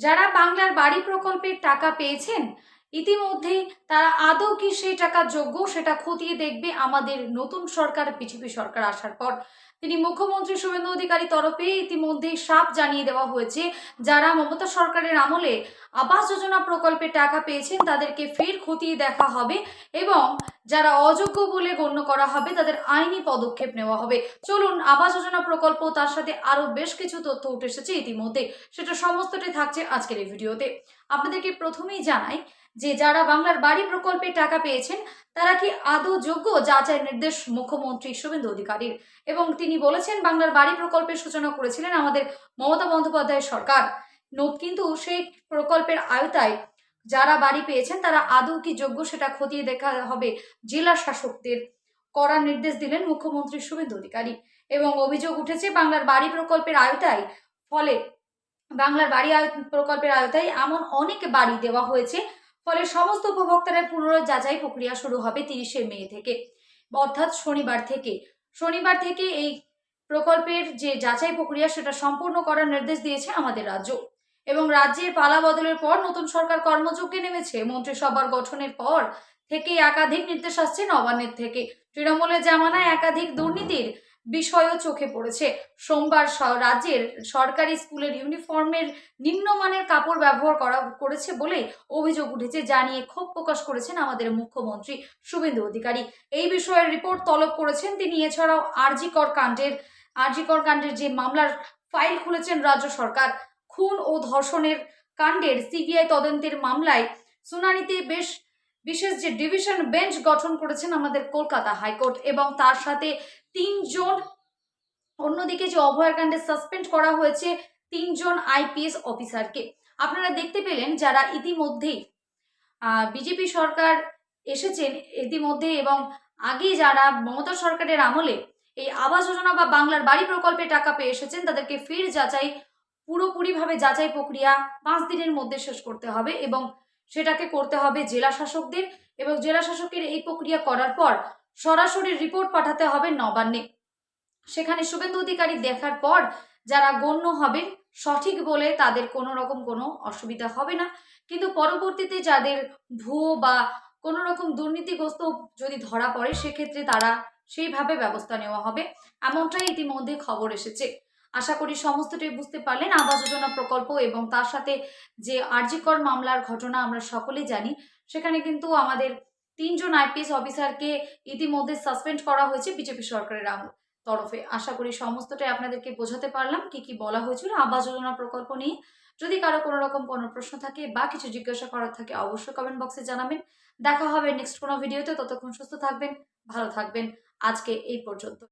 যারা বাংলার বাড়ি প্রকল্পের টাকা পেয়েছেন ইতিমধ্যেই তারা আদৌ কি সেই টাকার যোগ্য সেটা খতিয়ে দেখবে আমাদের নতুন সরকার বিজেপি সরকার আসার পর। তিনি মুখ্যমন্ত্রী শুভেন্দু অধিকারী তরফে ইতিমধ্যেই সাফ জানিয়ে দেওয়া হয়েছে, যারা মমতা সরকারের আমলে আবাস যোজনা প্রকল্পে টাকা পেয়েছেন তাদেরকে ফের খতিয়ে দেখা হবে এবং যারা অযোগ্য বলে গণ্য করা হবে তাদের আইনি পদক্ষেপ নেওয়া হবে। চলুন, আবাস যোজনা প্রকল্প তার সাথে আরো বেশ কিছু তথ্য উঠে এসেছে ইতিমধ্যে, সেটা সমস্তটাই থাকছে আজকের এই ভিডিওতে। আপনাদেরকে প্রথমেই জানাই যে যারা বাংলার বাড়ি প্রকল্পে টাকা পেয়েছেন তারা কি আদৌ যোগ্য, যাচাই নির্দেশ মুখ্যমন্ত্রী শুভেন্দু অধিকারীর। এবং তিনি বলেছেন বাংলার বাড়ি প্রকল্পের সূচনা করেছিলেন আমাদের মমতা বন্দ্যোপাধ্যায়ের সরকার, কিন্তু সেই প্রকল্পের আওতায় যারা বাড়ি পেয়েছেন তারা আদৌ কি যোগ্য সেটা খতিয়ে দেখা হবে জেলা শাসকদের, করার নির্দেশ দিলেন মুখ্যমন্ত্রী শুভেন্দু অধিকারী। এবং অভিযোগ উঠেছে বাংলার বাড়ি প্রকল্পের আওতায় ফলে বাংলার বাড়ি প্রকল্পের আওতায় এমন অনেক বাড়ি দেওয়া হয়েছে, ফলে সমস্ত উপভোক্তাদের পুনরায় যাচাই প্রক্রিয়া শুরু হবে 30শে মে থেকে, অর্থাৎ শনিবার থেকে এই প্রকল্পের যে যাচাই প্রক্রিয়া সেটা সম্পূর্ণ করার নির্দেশ দিয়েছে আমাদের রাজ্য। এবং রাজ্যের পালা বদলের পর নতুন সরকার কর্মযজ্ঞে নেমেছে। মন্ত্রিসভার গঠনের পর থেকে একাধিক নির্দেশ আসছে নবান্নের থেকে। তৃণমূলের জামানায় একাধিক দুর্নীতির বিষয়ও চোখে পড়েছে। সোমবার রাজ্যের সরকারি স্কুলের ইউনিফর্মের নিম্নমানের কাপড় ব্যবহার করেছে বলে অভিযোগ উঠেছে, যা নিয়ে ক্ষোভ প্রকাশ করেছেন আমাদের মুখ্যমন্ত্রী শুভেন্দু অধিকারী। এই বিষয়ে রিপোর্ট তলব করেছেন তিনি। এছাড়াও আরজিকর কাণ্ডের যে মামলার ফাইল খুলেছেন রাজ্য সরকার, খুন ও ধর্ষণের কাণ্ডের সিবিআই তদন্তের মামলায় শুনানিতে বিশেষ যে ডিভিশন বেঞ্চ গঠন করেছেন আমাদের কলকাতা হাইকোর্ট, এবং তার সাথে 3 জন, অন্যদিকে যে অভয়াকাণ্ডে সাসপেন্ড করা হয়েছে 3 জন আইপিএস অফিসারকে। আপনারা দেখতে পেলেন যারা ইতিমধ্যেই বিজেপি সরকার এসেছেন ইতিমধ্যে, এবং আগে যারা মমতা সরকারের আমলে এই আবাস যোজনা বা বাংলার বাড়ি প্রকল্পে টাকা পেয়ে এসেছেন তাদেরকে ফের পুরোপুরিভাবে যাচাই প্রক্রিয়া 5 দিনের মধ্যে শেষ করতে হবে, এবং সেটাকে করতে হবে জেলা শাসকদের, এবং জেলা শাসকের এই প্রক্রিয়া করার পর সরাসরি রিপোর্ট পাঠাতে হবে নবান্নে। সেখানে শুভেন্দু অধিকারী দেখার পর যারা গণ্য হবে সঠিক বলে তাদের কোনো রকম কোনো অসুবিধা হবে না, কিন্তু পরবর্তীতে যাদের ভুয়ো বা কোনো রকম দুর্নীতিগ্রস্ত যদি ধরা পড়ে সেক্ষেত্রে তারা সেইভাবে ব্যবস্থা নেওয়া হবে, এমনটাই ইতিমধ্যে খবর এসেছে। আশা করি সমস্তটাই বুঝতে পারলেন। আবাস যোজনা প্রকল্প এবং তার সাথে যে আরজিকর মামলার ঘটনা আমরা সকলেই জানি, সেখানে কিন্তু আমাদের 3 জন আইপিএস অফিসারকে ইতিমধ্যে সাসপেন্ড করা হয়েছে বিজেপি সরকারের তরফে। আশা করি সমস্তটাই আপনাদেরকে বোঝাতে পারলাম কি কি বলা হয়েছিল আবাস যোজনা প্রকল্প নিয়ে। যদি কারো কোনো রকম কোনো প্রশ্ন থাকে বা কিছু জিজ্ঞাসা করার থাকে অবশ্যই কমেন্ট বক্সে জানাবেন। দেখা হবে নেক্সট কোনো ভিডিওতে। ততক্ষণ সুস্থ থাকবেন, ভালো থাকবেন। আজকে এই পর্যন্ত।